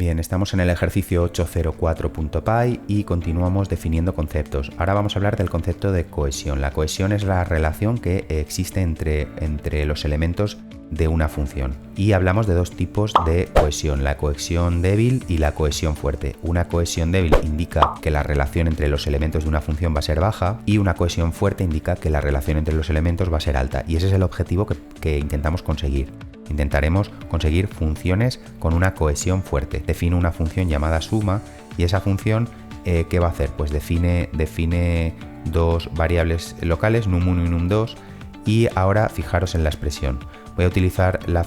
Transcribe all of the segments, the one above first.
Bien, estamos en el ejercicio 804.py y continuamos definiendo conceptos. Ahora vamos a hablar del concepto de cohesión. La cohesión es la relación que existe entre los elementos de una función. Y hablamos de dos tipos de cohesión, la cohesión débil y la cohesión fuerte. Una cohesión débil indica que la relación entre los elementos de una función va a ser baja y una cohesión fuerte indica que la relación entre los elementos va a ser alta. Y ese es el objetivo que intentamos conseguir. Intentaremos conseguir funciones con una cohesión fuerte. Defino una función llamada suma y esa función ¿qué va a hacer? Pues define dos variables locales, num1 y num2, y ahora fijaros en la expresión. Voy a utilizar la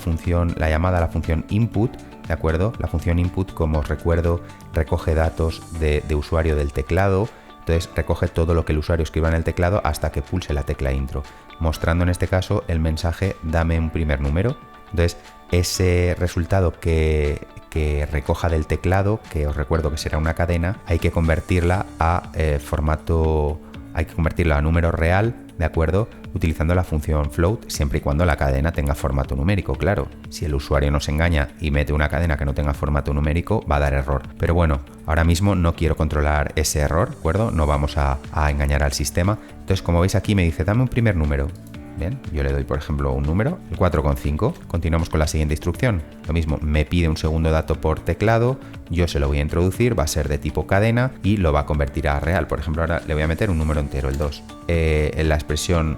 llamada a la función input, ¿de acuerdo? La función input, como os recuerdo, recoge datos de usuario del teclado. Entonces recoge todo lo que el usuario escriba en el teclado hasta que pulse la tecla intro, mostrando en este caso el mensaje dame un primer número. Entonces ese resultado que recoja del teclado, que os recuerdo que será una cadena, hay que convertirla a número real, ¿de acuerdo? Utilizando la función float, siempre y cuando la cadena tenga formato numérico, claro. Si el usuario nos engaña y mete una cadena que no tenga formato numérico, va a dar error. Pero bueno, ahora mismo no quiero controlar ese error, ¿de acuerdo? No vamos a engañar al sistema. Entonces, como veis aquí me dice, dame un primer número. Bien, yo le doy por ejemplo un número, el 4,5. Continuamos con la siguiente instrucción. Lo mismo, me pide un segundo dato por teclado, yo se lo voy a introducir, va a ser de tipo cadena y lo va a convertir a real. Por ejemplo, ahora le voy a meter un número entero, el 2. La expresión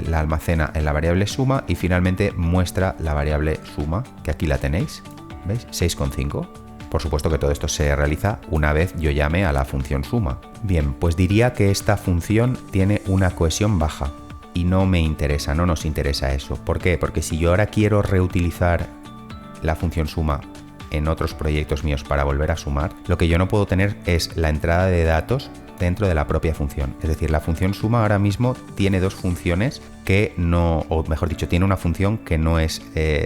la almacena en la variable suma y finalmente muestra la variable suma, que aquí la tenéis, ¿veis? 6,5. Por supuesto que todo esto se realiza una vez yo llame a la función suma. Bien, pues diría que esta función tiene una cohesión baja. Y no me interesa, no nos interesa eso. ¿Por qué? Porque si yo ahora quiero reutilizar la función suma en otros proyectos míos para volver a sumar, lo que yo no puedo tener es la entrada de datos dentro de la propia función. Es decir, la función suma ahora mismo tiene dos funciones que no, o mejor dicho, tiene una función que no es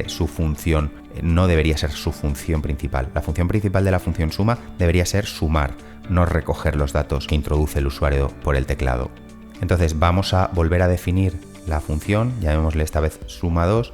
su función, no debería ser su función principal. La función principal de la función suma debería ser sumar, no recoger los datos que introduce el usuario por el teclado. Entonces vamos a volver a definir la función, llamémosle esta vez suma2,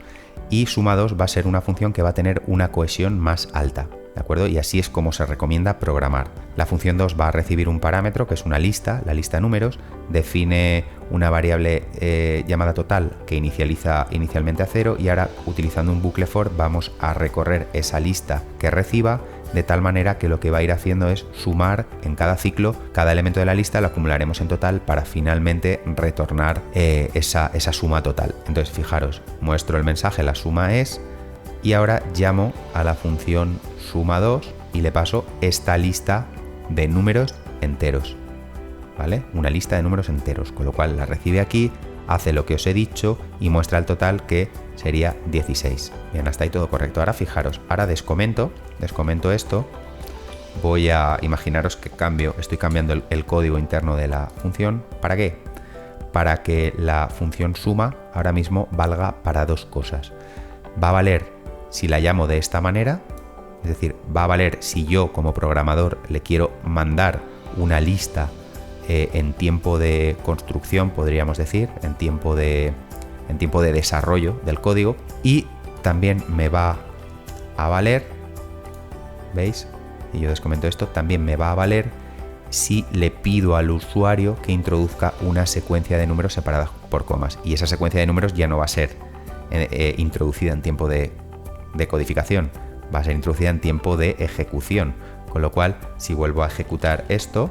y suma2 va a ser una función que va a tener una cohesión más alta, ¿de acuerdo? Y así es como se recomienda programar. La función 2 va a recibir un parámetro que es una lista, la lista de números, define una variable llamada total que inicializa inicialmente a 0 y ahora utilizando un bucle for vamos a recorrer esa lista que reciba de tal manera que lo que va a ir haciendo es sumar en cada ciclo, cada elemento de la lista lo acumularemos en total para finalmente retornar esa suma total. Entonces fijaros, muestro el mensaje, la suma es, y ahora llamo a la función suma2 y le paso esta lista de números enteros, ¿vale? Una lista de números enteros, con lo cual la recibe aquí, hace lo que os he dicho y muestra el total que sería 16. Bien, hasta ahí todo correcto. Ahora fijaros, ahora descomento esto, voy a imaginaros que estoy cambiando el código interno de la función. ¿Para qué? Para que la función suma ahora mismo valga para dos cosas. Va a valer si la llamo de esta manera, es decir, va a valer si yo como programador le quiero mandar una lista en tiempo de construcción, podríamos decir, en tiempo de desarrollo del código, y también me va a valer, ¿veis? Y yo descomento esto, también me va a valer si le pido al usuario que introduzca una secuencia de números separadas por comas, y esa secuencia de números ya no va a ser introducida en tiempo de codificación, va a ser introducida en tiempo de ejecución, con lo cual si vuelvo a ejecutar esto,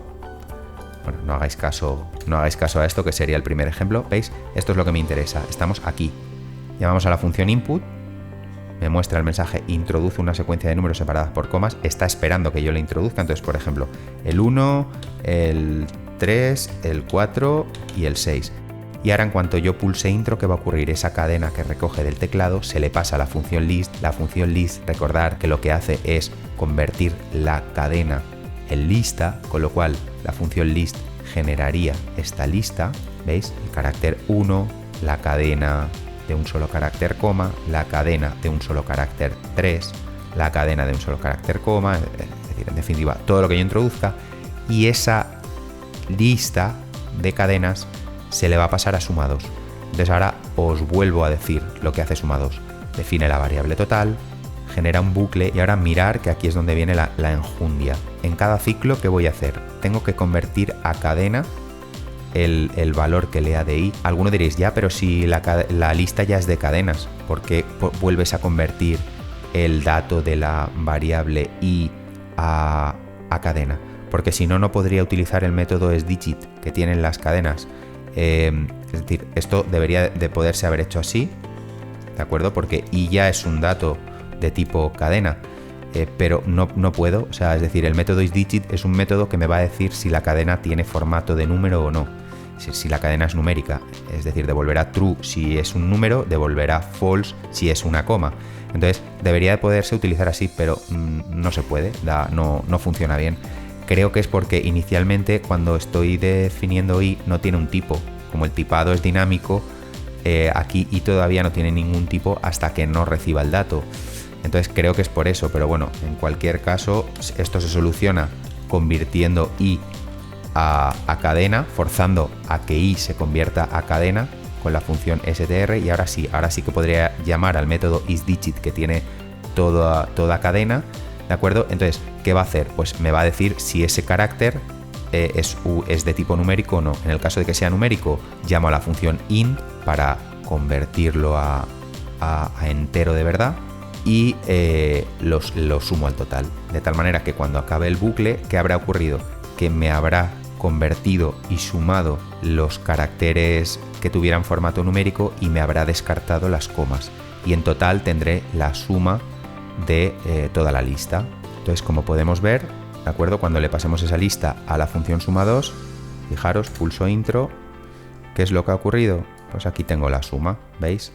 bueno, no hagáis caso a esto, que sería el primer ejemplo. ¿Veis? Esto es lo que me interesa. Estamos aquí. Llamamos a la función input. Me muestra el mensaje, introduce una secuencia de números separadas por comas. Está esperando que yo le introduzca. Entonces, por ejemplo, el 1, el 3, el 4 y el 6. Y ahora en cuanto yo pulse intro, ¿qué va a ocurrir? Esa cadena que recoge del teclado se le pasa a la función list. La función list, recordar que lo que hace es convertir la cadena en lista, con lo cual la función list generaría esta lista, ¿veis? El carácter 1, la cadena de un solo carácter coma, la cadena de un solo carácter 3, la cadena de un solo carácter coma, es decir, en definitiva, todo lo que yo introduzca, y esa lista de cadenas se le va a pasar a suma2. Entonces ahora os vuelvo a decir lo que hace suma2. Define la variable total, genera un bucle y ahora mirar que aquí es donde viene la enjundia. En cada ciclo, ¿qué voy a hacer? Tengo que convertir a cadena el valor que lea de i. Alguno diréis, ya, pero si la lista ya es de cadenas, ¿por qué vuelves a convertir el dato de la variable i a cadena? Porque si no, no podría utilizar el método sDigit que tienen las cadenas. Es decir, esto debería de poderse haber hecho así, ¿de acuerdo? Porque i ya es un dato de tipo cadena, pero no puedo. O sea, es decir, el método isDigit es un método que me va a decir si la cadena tiene formato de número o no. Si la cadena es numérica, es decir, devolverá true si es un número, devolverá false si es una coma. Entonces, debería de poderse utilizar así, pero no se puede, no funciona bien. Creo que es porque inicialmente cuando estoy definiendo i no tiene un tipo. Como el tipado es dinámico, aquí i todavía no tiene ningún tipo hasta que no reciba el dato. Entonces creo que es por eso, pero bueno, en cualquier caso esto se soluciona convirtiendo i a cadena, forzando a que i se convierta a cadena con la función str, y ahora sí que podría llamar al método isDigit que tiene toda cadena, ¿de acuerdo? Entonces, ¿qué va a hacer? Pues me va a decir si ese carácter es de tipo numérico o no. En el caso de que sea numérico, llamo a la función int para convertirlo a entero de verdad y lo sumo al total. De tal manera que cuando acabe el bucle, ¿qué habrá ocurrido? Que me habrá convertido y sumado los caracteres que tuvieran formato numérico y me habrá descartado las comas. Y en total tendré la suma de toda la lista. Entonces, como podemos ver, ¿de acuerdo? Cuando le pasemos esa lista a la función suma2, fijaros, pulso intro, ¿qué es lo que ha ocurrido? Pues aquí tengo la suma, ¿veis?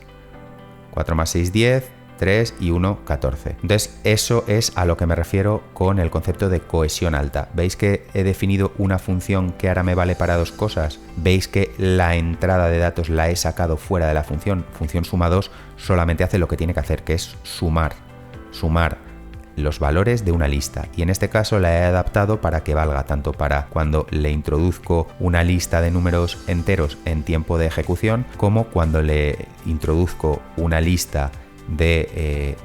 4 más 6, 10, 3 y 1, 14. Entonces, eso es a lo que me refiero con el concepto de cohesión alta. ¿Veis que he definido una función que ahora me vale para dos cosas? ¿Veis que la entrada de datos la he sacado fuera de la función? Función suma2 solamente hace lo que tiene que hacer, que es sumar los valores de una lista, y en este caso la he adaptado para que valga tanto para cuando le introduzco una lista de números enteros en tiempo de ejecución, como cuando le introduzco una lista de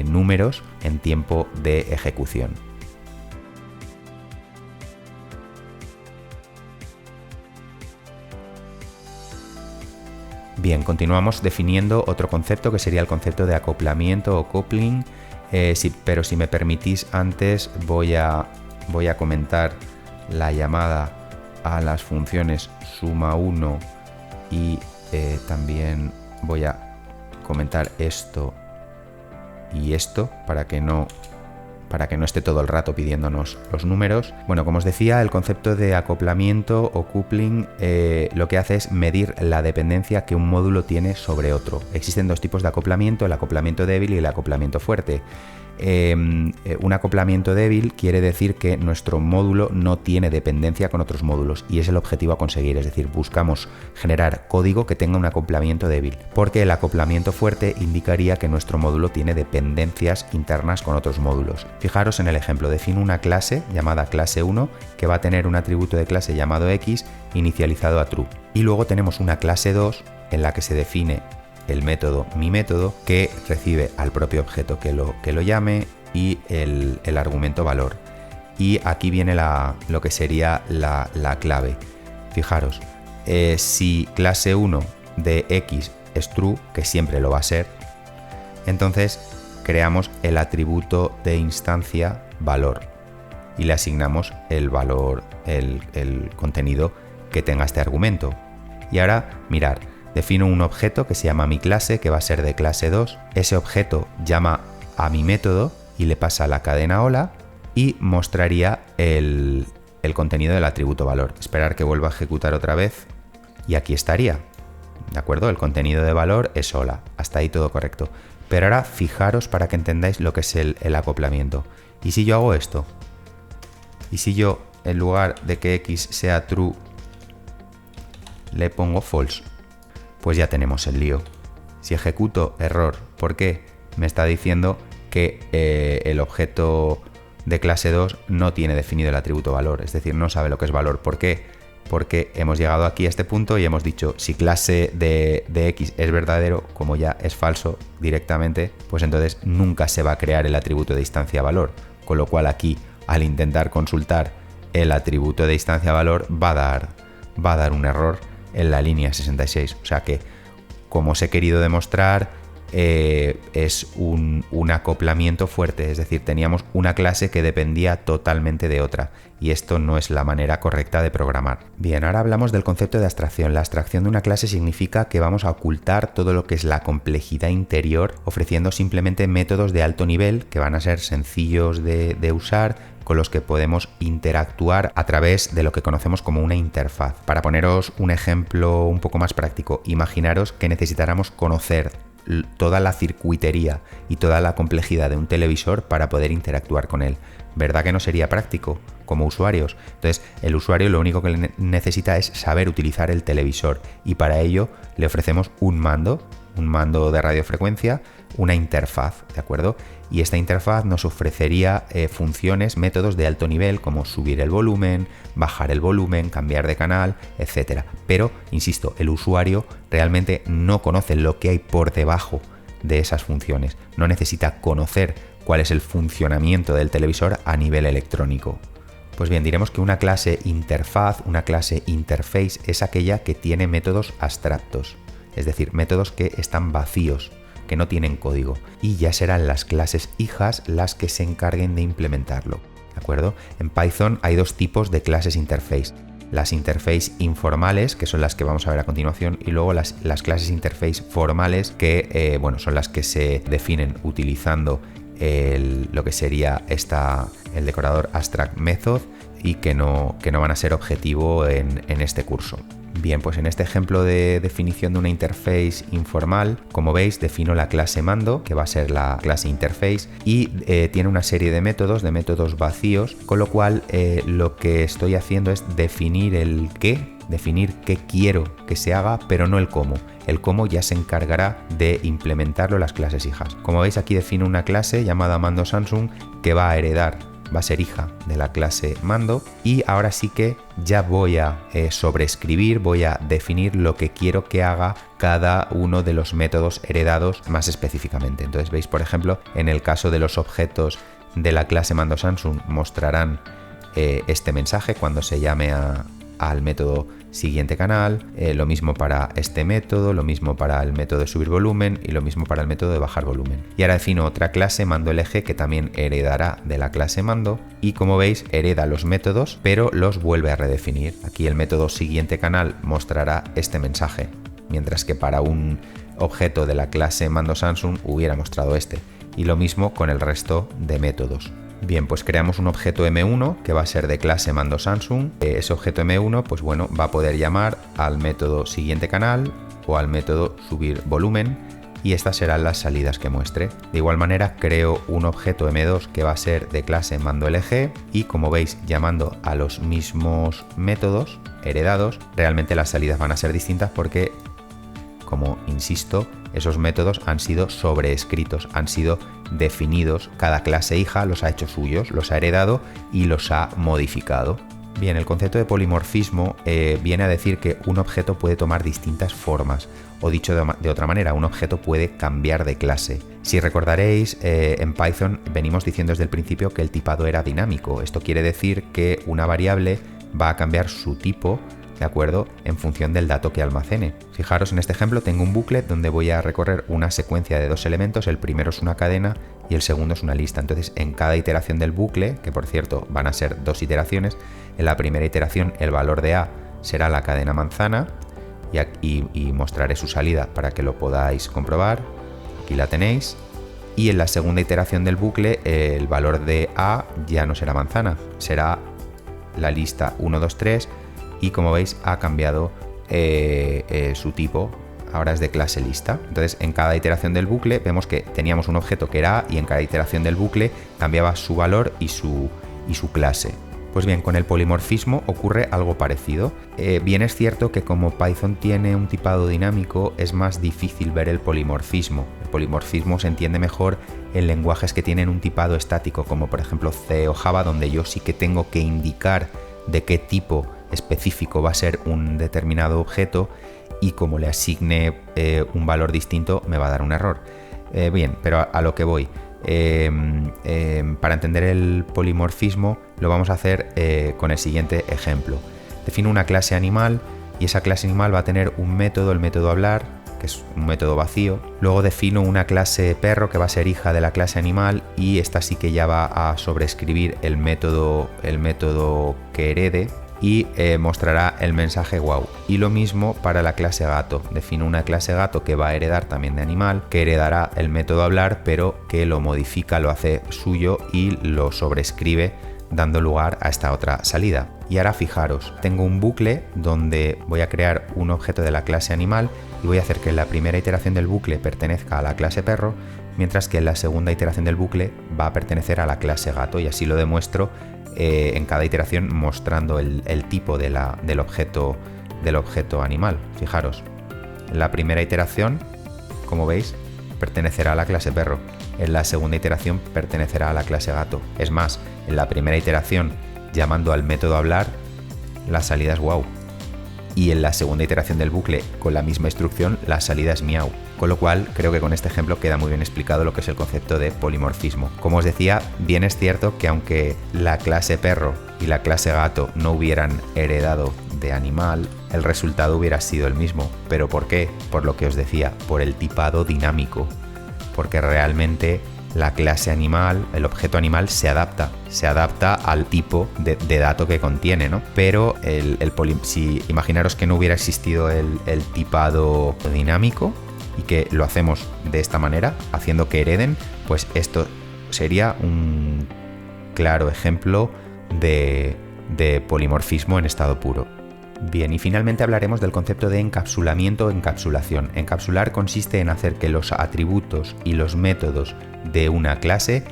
números en tiempo de ejecución. Bien, continuamos definiendo otro concepto que sería el concepto de acoplamiento o coupling. Pero si me permitís, antes voy a comentar la llamada a las funciones suma1 y también voy a comentar esto y esto para que no esté todo el rato pidiéndonos los números. Bueno, como os decía, el concepto de acoplamiento o coupling lo que hace es medir la dependencia que un módulo tiene sobre otro. Existen dos tipos de acoplamiento, el acoplamiento débil y el acoplamiento fuerte. Un acoplamiento débil quiere decir que nuestro módulo no tiene dependencia con otros módulos, y es el objetivo a conseguir. Es decir, buscamos generar código que tenga un acoplamiento débil, porque el acoplamiento fuerte indicaría que nuestro módulo tiene dependencias internas con otros módulos. Fijaros en el ejemplo, defino una clase llamada clase1 que va a tener un atributo de clase llamado x inicializado a true, y luego tenemos una clase 2 en la que se define el método mi método, que recibe al propio objeto que lo llame y el argumento valor. Y aquí viene lo que sería la clave. Fijaros, si clase 1 de x es true, que siempre lo va a ser, entonces creamos el atributo de instancia valor y le asignamos el valor, el contenido que tenga este argumento. Y ahora mirar, defino un objeto que se llama mi clase, que va a ser de clase 2. Ese objeto llama a mi método y le pasa la cadena hola y mostraría el contenido del atributo valor. Esperar que vuelva a ejecutar otra vez y aquí estaría. ¿De acuerdo? El contenido de valor es hola. Hasta ahí todo correcto. Pero ahora fijaros para que entendáis lo que es el acoplamiento. ¿Y si yo hago esto? ¿Y si yo, en lugar de que x sea true, le pongo false? Pues ya tenemos el lío. Si ejecuto error, ¿por qué? Me está diciendo que el objeto de clase 2 no tiene definido el atributo valor, es decir, no sabe lo que es valor. ¿Por qué? porque hemos llegado aquí a este punto y hemos dicho si clase de X es verdadero, como ya es falso directamente, pues entonces nunca se va a crear el atributo de distancia valor, con lo cual aquí al intentar consultar el atributo de distancia valor va a dar un error en la línea 66. O sea que, como os he querido demostrar, es un acoplamiento fuerte, es decir, teníamos una clase que dependía totalmente de otra y esto no es la manera correcta de programar. Bien, ahora hablamos del concepto de abstracción. La abstracción de una clase significa que vamos a ocultar todo lo que es la complejidad interior, ofreciendo simplemente métodos de alto nivel que van a ser sencillos de usar, con los que podemos interactuar a través de lo que conocemos como una interfaz. Para poneros un ejemplo un poco más práctico, imaginaros que necesitáramos conocer toda la circuitería y toda la complejidad de un televisor para poder interactuar con él. ¿Verdad que no sería práctico como usuarios? Entonces, el usuario lo único que necesita es saber utilizar el televisor y para ello le ofrecemos un mando de radiofrecuencia, una interfaz, ¿de acuerdo? Y esta interfaz nos ofrecería funciones, métodos de alto nivel como subir el volumen, bajar el volumen, cambiar de canal, etc. Pero, insisto, el usuario realmente no conoce lo que hay por debajo de esas funciones. No necesita conocer cuál es el funcionamiento del televisor a nivel electrónico. Pues bien, diremos que una clase interfaz, una clase interface, es aquella que tiene métodos abstractos, es decir, métodos que están vacíos, que no tienen código, y ya serán las clases hijas las que se encarguen de implementarlo, ¿de acuerdo? En Python hay dos tipos de clases interface: las interface informales, que son las que vamos a ver a continuación, y luego las clases interface formales, que son las que se definen utilizando lo que sería el decorador abstract method y que no van a ser objetivo en este curso. Bien, pues en este ejemplo de definición de una interface informal, como veis, defino la clase mando, que va a ser la clase interface, y tiene una serie de métodos vacíos, con lo cual lo que estoy haciendo es definir el qué, definir qué quiero que se haga, pero no el cómo. El cómo ya se encargará de implementarlo en las clases hijas. Como veis, aquí defino una clase llamada mando Samsung que va a ser hija de la clase mando, y ahora sí que ya voy a sobreescribir, voy a definir lo que quiero que haga cada uno de los métodos heredados más específicamente. Entonces veis, por ejemplo, en el caso de los objetos de la clase mando Samsung mostrarán este mensaje cuando se llame al método siguiente canal, lo mismo para este método, lo mismo para el método de subir volumen y lo mismo para el método de bajar volumen. Y ahora defino otra clase mando LG que también heredará de la clase mando, y como veis hereda los métodos pero los vuelve a redefinir. Aquí el método siguiente canal mostrará este mensaje, mientras que para un objeto de la clase mando Samsung hubiera mostrado este, y lo mismo con el resto de métodos. Bien, pues creamos un objeto M1 que va a ser de clase mando Samsung. Ese objeto M1 pues bueno, va a poder llamar al método siguiente canal o al método subir volumen, y estas serán las salidas que muestre. De igual manera creo un objeto M2 que va a ser de clase mando LG, y como veis, llamando a los mismos métodos heredados, realmente las salidas van a ser distintas porque, como insisto, esos métodos han sido sobreescritos, han sido definidos. Cada clase hija los ha hecho suyos, los ha heredado y los ha modificado. Bien, el concepto de polimorfismo viene a decir que un objeto puede tomar distintas formas, o dicho de otra manera, un objeto puede cambiar de clase. Si recordaréis, en Python venimos diciendo desde el principio que el tipado era dinámico. Esto quiere decir que una variable va a cambiar su tipo, ¿de acuerdo?, en función del dato que almacene. Fijaros, en este ejemplo tengo un bucle donde voy a recorrer una secuencia de dos elementos. El primero es una cadena y el segundo es una lista. Entonces, en cada iteración del bucle, que por cierto van a ser dos iteraciones, en la primera iteración el valor de A será la cadena manzana, y mostraré su salida para que lo podáis comprobar. Aquí la tenéis. Y en la segunda iteración del bucle el valor de A ya no será manzana, será la lista 1, 2, 3, y como veis ha cambiado su tipo, ahora es de clase lista. Entonces, en cada iteración del bucle vemos que teníamos un objeto que era A, y en cada iteración del bucle cambiaba su valor y su clase. Pues bien, con el polimorfismo ocurre algo parecido. Bien es cierto que como Python tiene un tipado dinámico, es más difícil ver el polimorfismo. El polimorfismo se entiende mejor en lenguajes que tienen un tipado estático, como por ejemplo C o Java, donde yo sí que tengo que indicar de qué tipo específico va a ser un determinado objeto y como le asigne un valor distinto me va a dar un error. Bien, pero a lo que voy. Para entender el polimorfismo lo vamos a hacer con el siguiente ejemplo. Defino una clase animal y esa clase animal va a tener un método, el método hablar, que es un método vacío. Luego defino una clase perro que va a ser hija de la clase animal y esta sí que ya va a sobreescribir el método que herede y mostrará el mensaje wow. Y lo mismo para la clase gato. Defino una clase gato que va a heredar también de animal, que heredará el método hablar, pero que lo modifica, lo hace suyo y lo sobreescribe dando lugar a esta otra salida. Y ahora fijaros, tengo un bucle donde voy a crear un objeto de la clase animal y voy a hacer que la primera iteración del bucle pertenezca a la clase perro, mientras que la segunda iteración del bucle va a pertenecer a la clase gato, y así lo demuestro en cada iteración mostrando el tipo del objeto animal. Fijaros, en la primera iteración, como veis, pertenecerá a la clase perro. En la segunda iteración pertenecerá a la clase gato. Es más, en la primera iteración, llamando al método hablar, la salida es wow. Y en la segunda iteración del bucle, con la misma instrucción, la salida es miau. Con lo cual, creo que con este ejemplo queda muy bien explicado lo que es el concepto de polimorfismo. Como os decía, bien es cierto que aunque la clase perro y la clase gato no hubieran heredado de animal, el resultado hubiera sido el mismo. ¿Pero por qué? Por lo que os decía, por el tipado dinámico. Porque realmente la clase animal, el objeto animal se adapta al tipo de dato que contiene, ¿no? Pero si imaginaros que no hubiera existido el tipado dinámico y que lo hacemos de esta manera, haciendo que hereden, pues esto sería un claro ejemplo de polimorfismo en estado puro. Bien, y finalmente hablaremos del concepto de encapsulamiento o encapsulación. Encapsular consiste en hacer que los atributos y los métodos de una clase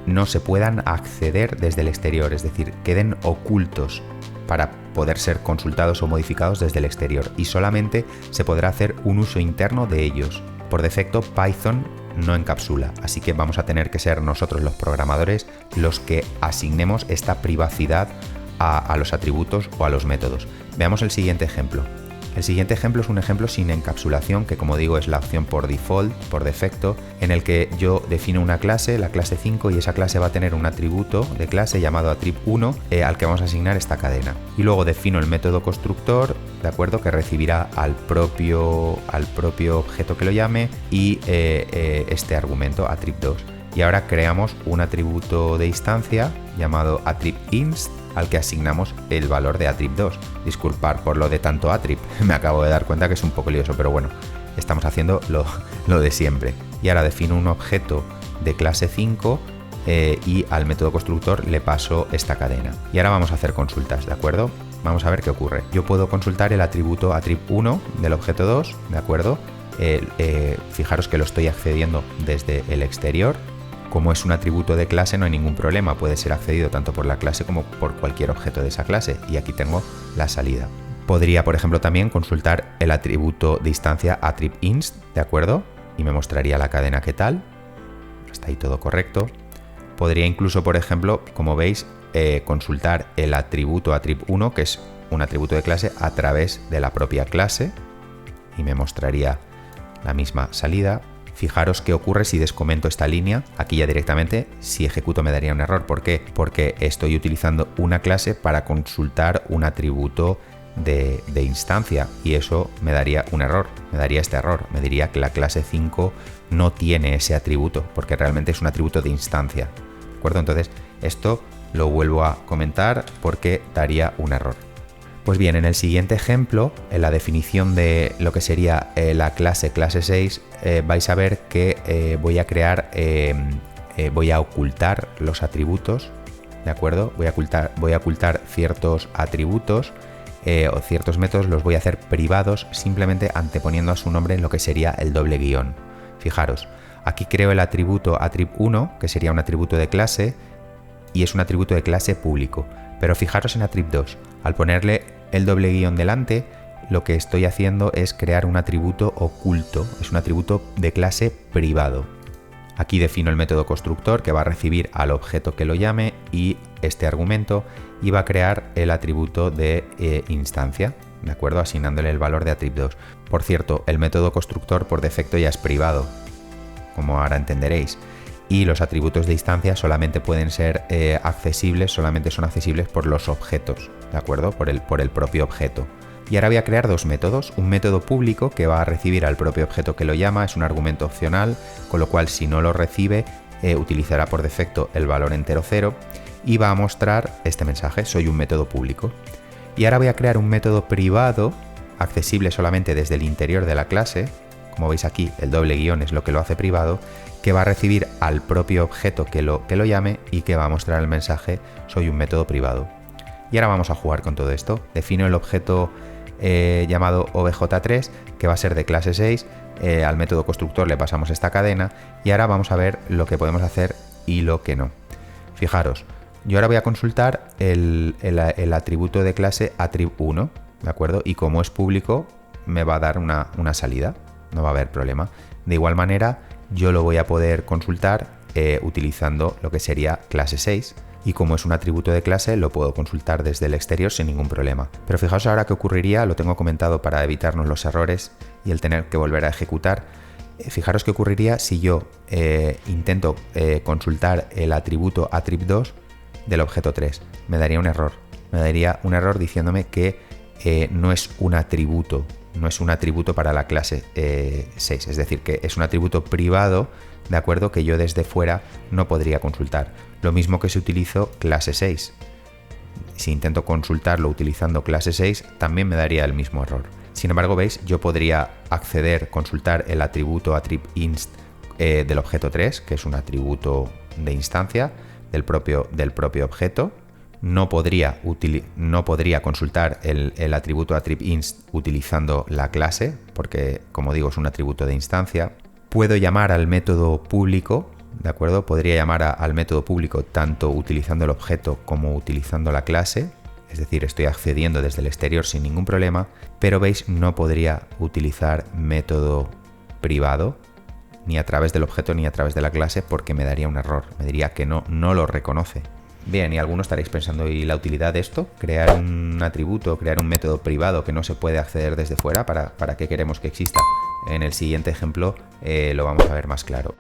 no se puedan acceder desde el exterior, es decir, queden ocultos para poder ser consultados o modificados desde el exterior, y solamente se podrá hacer un uso interno de ellos. Por defecto, Python no encapsula, así que vamos a tener que ser nosotros los programadores los que asignemos esta privacidad a los atributos o a los métodos. Veamos el siguiente ejemplo. El siguiente ejemplo es un ejemplo sin encapsulación, que como digo es la opción por default, por defecto, en el que yo defino una clase, la clase 5, y esa clase va a tener un atributo de clase llamado attrib1 al que vamos a asignar esta cadena. Y luego defino el método constructor, ¿de acuerdo?, que recibirá al propio objeto que lo llame y este argumento attrib2. Y ahora creamos un atributo de instancia llamado attrib_inst al que asignamos el valor de attrib2. Disculpad por lo de tanto attrib, me acabo de dar cuenta que es un poco lioso, pero bueno, estamos haciendo lo de siempre. Y ahora defino un objeto de clase 5 y al método constructor le paso esta cadena. Y ahora vamos a hacer consultas, ¿de acuerdo? Vamos a ver qué ocurre. Yo puedo consultar el atributo attrib1 del objeto 2, ¿de acuerdo? Fijaros que lo estoy accediendo desde el exterior. Como es un atributo de clase no hay ningún problema, puede ser accedido tanto por la clase como por cualquier objeto de esa clase, y aquí tengo la salida. Podría, por ejemplo, también consultar el atributo de instancia attrib_inst, ¿de acuerdo? Y me mostraría la cadena que tal. Está ahí todo correcto. Podría incluso, por ejemplo, como veis, consultar el atributo attrib1, que es un atributo de clase, a través de la propia clase, y me mostraría la misma salida. Fijaros qué ocurre si descomento esta línea. Aquí ya directamente, si ejecuto, me daría un error. ¿Por qué? Porque estoy utilizando una clase para consultar un atributo de instancia, y eso me daría un error, me daría este error, me diría que la clase 5 no tiene ese atributo, porque realmente es un atributo de instancia, ¿de acuerdo? Entonces esto lo vuelvo a comentar porque daría un error. Pues bien, en el siguiente ejemplo, en la definición de lo que sería la clase 6, vais a ver que voy a ocultar los atributos, ¿de acuerdo? Voy a ocultar ciertos atributos o ciertos métodos, los voy a hacer privados simplemente anteponiendo a su nombre en lo que sería el doble guión. Fijaros, aquí creo el atributo attrib1, que sería un atributo de clase, y es un atributo de clase público. Pero fijaros en attrib2, al ponerle el doble guión delante, lo que estoy haciendo es crear un atributo oculto, es un atributo de clase privado. Aquí defino el método constructor que va a recibir al objeto que lo llame y este argumento, y va a crear el atributo de instancia, ¿de acuerdo? Asignándole el valor de attrib2. Por cierto, el método constructor por defecto ya es privado, como ahora entenderéis, y los atributos de instancia solamente pueden ser accesibles, solamente son accesibles por los objetos, ¿de acuerdo? Por el propio objeto. Y ahora voy a crear dos métodos, un método público que va a recibir al propio objeto que lo llama, es un argumento opcional, con lo cual si no lo recibe utilizará por defecto el valor entero 0 y va a mostrar este mensaje, soy un método público. Y ahora voy a crear un método privado, accesible solamente desde el interior de la clase, como veis aquí el doble guión es lo que lo hace privado, que va a recibir al propio objeto que lo llame y que va a mostrar el mensaje, soy un método privado. Y ahora vamos a jugar con todo esto, defino el objeto llamado obj3 que va a ser de clase 6, al método constructor le pasamos esta cadena y ahora vamos a ver lo que podemos hacer y lo que no. Fijaros, yo ahora voy a consultar el atributo de clase attrib1, ¿de acuerdo? Y como es público me va a dar una salida, no va a haber problema. De igual manera yo lo voy a poder consultar utilizando lo que sería clase 6. Y como es un atributo de clase, lo puedo consultar desde el exterior sin ningún problema. Pero fijaos ahora qué ocurriría, lo tengo comentado para evitarnos los errores y el tener que volver a ejecutar. Fijaros qué ocurriría si yo intento consultar el atributo attrib2 del objeto 3. Me daría un error. Me daría un error diciéndome que no es un atributo para la clase 6. Es decir, que es un atributo privado, de acuerdo, que yo desde fuera no podría consultar. Lo mismo que si utilizo clase 6. Si intento consultarlo utilizando clase 6, también me daría el mismo error. Sin embargo, veis, yo podría acceder, consultar el atributo attrib_inst del objeto 3, que es un atributo de instancia del propio objeto. No podría consultar el atributo attrib_inst utilizando la clase, porque, como digo, es un atributo de instancia. Puedo llamar al método público, ¿de acuerdo? Podría llamar al método público tanto utilizando el objeto como utilizando la clase, es decir, estoy accediendo desde el exterior sin ningún problema, pero veis, no podría utilizar método privado ni a través del objeto ni a través de la clase porque me daría un error, me diría que no lo reconoce. Bien, y algunos estaréis pensando, ¿y la utilidad de esto? ¿Crear un atributo, crear un método privado que no se puede acceder desde fuera? ¿Para qué queremos que exista? En el siguiente ejemplo lo vamos a ver más claro.